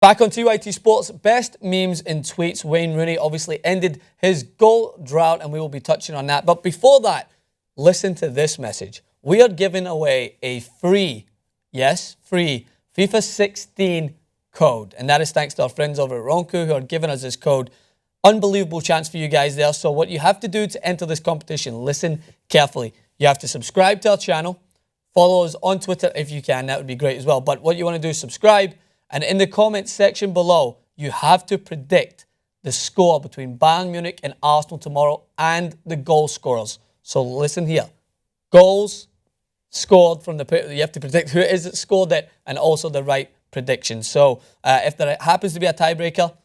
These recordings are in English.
Back on TYT Sports, best memes in tweets. Wayne Rooney obviously ended his goal drought, and we will be touching on that. But before that, listen to this message. We are giving away a free, yes, free FIFA 16 code. And that is thanks to our friends over at Ronku who are giving us this code. Unbelievable chance for you guys there. So what you have to do to enter this competition, listen carefully. You have to subscribe to our channel. Follow us on Twitter if you can. That would be great as well. But what you want to do is subscribe. And in the comments section below, you have to predict the score between Bayern Munich and Arsenal tomorrow and the goal scorers. So listen here. Goals scored from the... You have to predict who it is that scored it and also the right prediction. So if there happens to be a tiebreaker,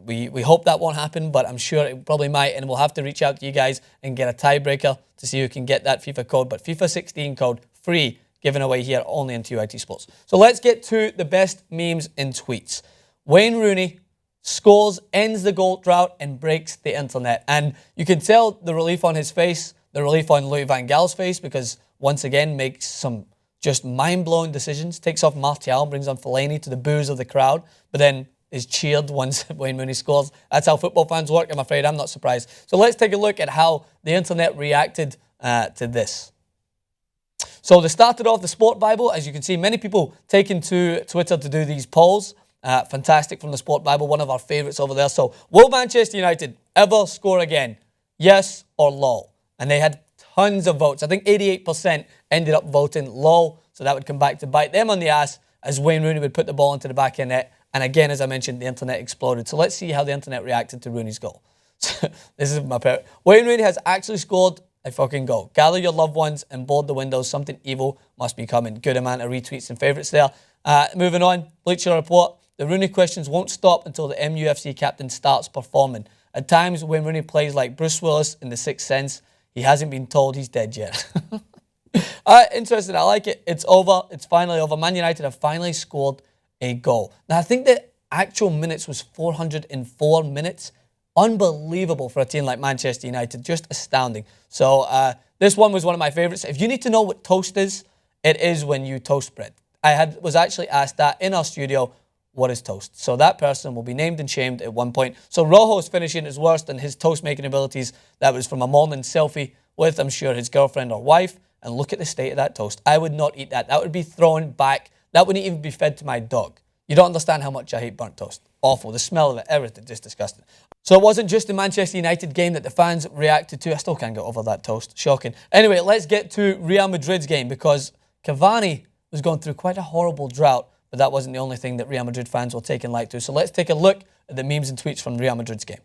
we hope that won't happen, but I'm sure it probably might, and we'll have to reach out to you guys and get a tiebreaker to see who can get that FIFA code. But FIFA 16 code, free, given away here only on TYT Sports. So let's get to the best memes in tweets. Wayne Rooney scores, ends the goal drought, and breaks the internet. And you can tell the relief on his face, the relief on Louis Van Gaal's face, because once again makes some just mind-blowing decisions. Takes off Martial, brings on Fellaini to the boos of the crowd, but then is cheered once Wayne Rooney scores. That's how football fans work, I'm afraid. I'm not surprised. So let's take a look at how the internet reacted to this. So they started off the Sport Bible. As you can see, many people taking to Twitter to do these polls. Fantastic from the Sport Bible, one of our favourites over there. So, will Manchester United ever score again? Yes or lol? And they had tons of votes. I think 88% ended up voting lol. So that would come back to bite them on the ass as Wayne Rooney would put the ball into the back of the net. And again, as I mentioned, the internet exploded. So let's see how the internet reacted to Rooney's goal. This is my parent. Wayne Rooney has actually scored a fucking goal. Gather your loved ones and board the windows. Something evil must be coming. Good amount of retweets and favourites there. Moving on, Bleacher Report. The Rooney questions won't stop until the MUFC captain starts performing. At times, when Rooney plays like Bruce Willis in The Sixth Sense, he hasn't been told he's dead yet. Interesting. I like it. It's over. It's finally over. Man United have finally scored a goal. Now, I think the actual minutes was 404 minutes. Unbelievable for a team like Manchester United. Just astounding. So this one was one of my favourites. If you need to know what toast is, it is when you toast bread. I was actually asked that in our studio, what is toast? So that person will be named and shamed at one point. So Rojo's finishing is worse than his toast-making abilities. That was from a morning selfie with, I'm sure, his girlfriend or wife. And look at the state of that toast. I would not eat that. That would be thrown back. That wouldn't even be fed to my dog. You don't understand how much I hate burnt toast. Awful. The smell of it, everything, just disgusting. So it wasn't just the Manchester United game that the fans reacted to. I still can't get over that toast. Shocking. Anyway, let's get to Real Madrid's game because CAVANI was going through quite a horrible drought, but that wasn't the only thing that Real Madrid fans were taking light to. So let's take a look at the memes and tweets from Real Madrid's game.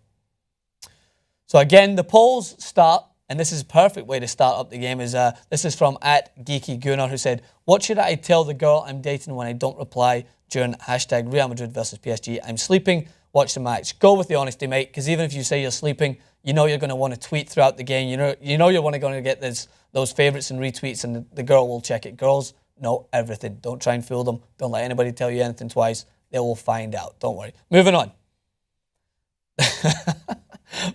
So again, the polls start, and this is a perfect way to start up the game. This is from @GeekyGooner, who said, "What should I tell the girl I'm dating when I don't reply during # Real Madrid versus PSG? I'm sleeping. Watch the match." Go with the honesty, mate, because even if you say you're sleeping, you know you're going to want to tweet throughout the game. You know you're going to get those favourites and retweets, and the girl will check it. Girls know everything. Don't try and fool them. Don't let anybody tell you anything twice. They will find out. Don't worry. Moving on.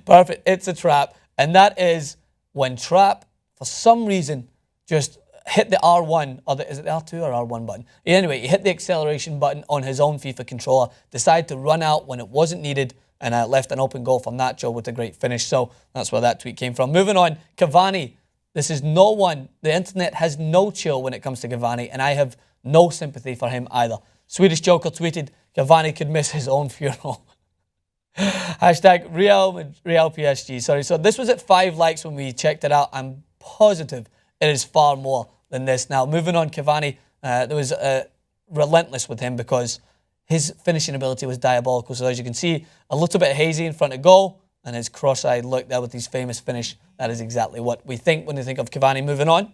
Perfect. It's a trap. And that is when Trap, for some reason, just hit the R1, or is it the R2 or R1 button? Anyway, he hit the acceleration button on his own FIFA controller, decided to run out when it wasn't needed, and left an open goal for Nacho with a great finish. So that's where that tweet came from. Moving on, Cavani. This is no one. The internet has no chill when it comes to Cavani, and I have no sympathy for him either. Swedish Joker tweeted, Cavani could miss his own funeral. # Real PSG. Sorry, so this was at 5 likes when we checked it out. I'm positive it is far more than this. Now, moving on, Cavani, there was relentless with him because his finishing ability was diabolical. So as you can see, a little bit hazy in front of goal, and his cross-eyed look there with his famous finish. That is exactly what we think when we think of Cavani. Moving on.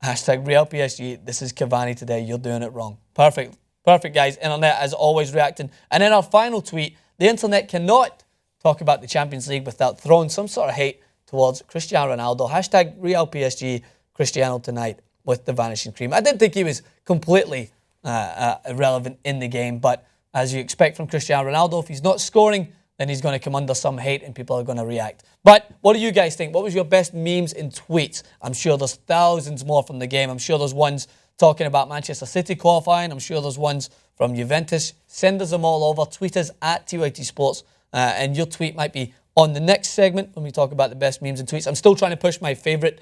# Real PSG. This is Cavani today. You're doing it wrong. Perfect. Perfect, guys. Internet, as always, reacting. And in our final tweet, the internet cannot talk about the Champions League without throwing some sort of hate towards Cristiano Ronaldo. # Real PSG Cristiano tonight with the vanishing cream. I didn't think he was completely irrelevant in the game, but as you expect from Cristiano Ronaldo, if he's not scoring, then he's going to come under some hate and people are going to react. But what do you guys think? What was your best memes and tweets? I'm sure there's thousands more from the game. I'm sure there's ones talking about Manchester City qualifying. I'm sure there's ones from Juventus. Send us them all over. Tweet us at TYT Sports, and your tweet might be on the next segment when we talk about the best memes and tweets. I'm still trying to push my favourite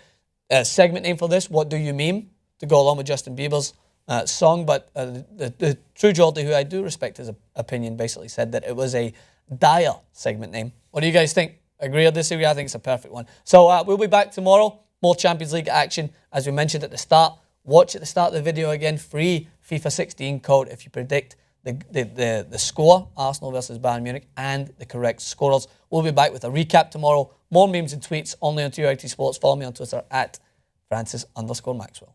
segment name for this, What Do You Meme, to go along with Justin Bieber's song, but the true Geordie, who I do respect his opinion, basically said that it was a dire segment name. What do you guys think? Agree or disagree? I think it's a perfect one. So we'll be back tomorrow. More Champions League action, as we mentioned at the start. Watch at the start of the video again. Free FIFA 16 code if you predict the score, Arsenal versus Bayern Munich, and the correct scorers. We'll be back with a recap tomorrow. More memes and tweets only on TYT Sports. Follow me on Twitter at Francis_Maxwell.